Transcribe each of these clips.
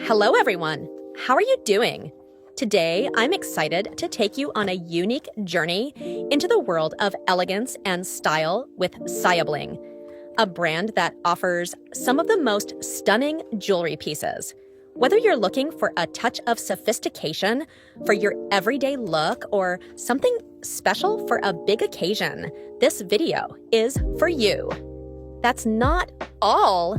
Hello, everyone. How are you doing? Today, I'm excited to take you on a unique journey into the world of elegance and style with Sayabling, a brand that offers some of the most stunning jewelry pieces. Whether you're looking for a touch of sophistication for your everyday look or something special for a big occasion, this video is for you. That's not all.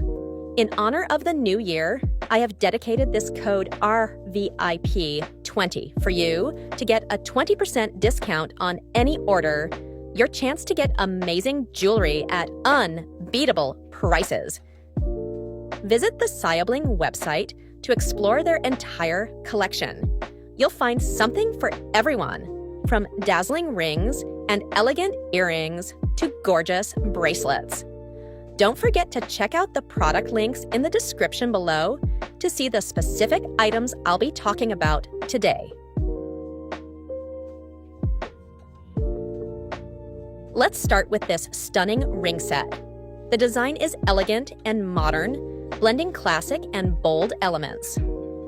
In honor of the new year, I have dedicated this code RVIP20 for you to get a 20% discount on any order, your chance to get amazing jewelry at unbeatable prices. Visit the Sayabling website to explore their entire collection. You'll find something for everyone, from dazzling rings and elegant earrings to gorgeous bracelets. Don't forget to check out the product links in the description below to see the specific items I'll be talking about today. Let's start with this stunning ring set. The design is elegant and modern, blending classic and bold elements.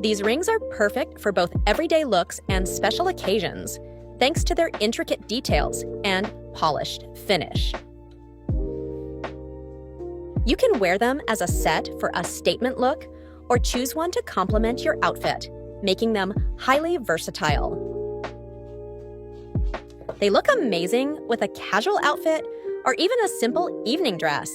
These rings are perfect for both everyday looks and special occasions, thanks to their intricate details and polished finish. You can wear them as a set for a statement look or choose one to complement your outfit, making them highly versatile. They look amazing with a casual outfit or even a simple evening dress.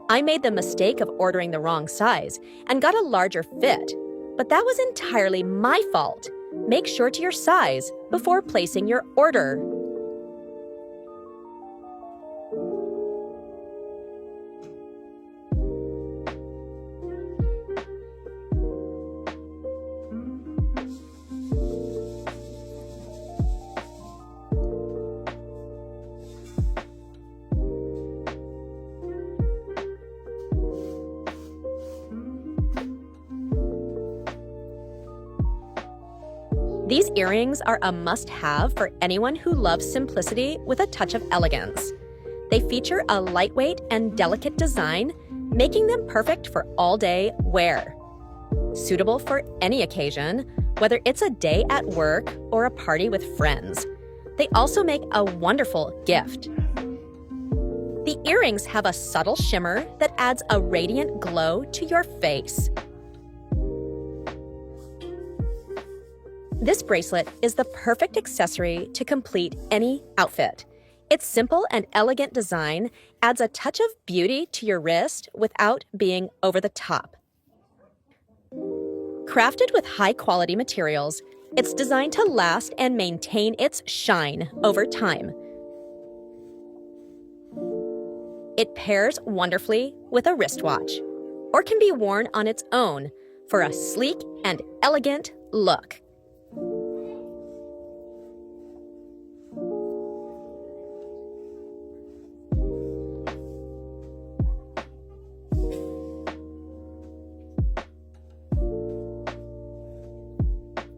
I made the mistake of ordering the wrong size and got a larger fit, but that was entirely my fault. Make sure to your size before placing your order. These earrings are a must-have for anyone who loves simplicity with a touch of elegance. They feature a lightweight and delicate design, making them perfect for all-day wear. Suitable for any occasion, whether it's a day at work or a party with friends. They also make a wonderful gift. The earrings have a subtle shimmer that adds a radiant glow to your face. This bracelet is the perfect accessory to complete any outfit. Its simple and elegant design adds a touch of beauty to your wrist without being over the top. Crafted with high-quality materials, it's designed to last and maintain its shine over time. It pairs wonderfully with a wristwatch, or can be worn on its own for a sleek and elegant look.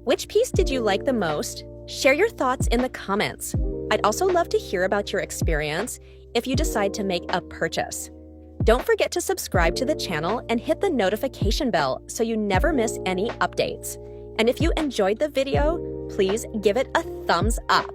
Which piece did you like the most? Share your thoughts in the comments. I'd also love to hear about your experience if you decide to make a purchase. Don't forget to subscribe to the channel and hit the notification bell so you never miss any updates. And if you enjoyed the video, please give it a thumbs up.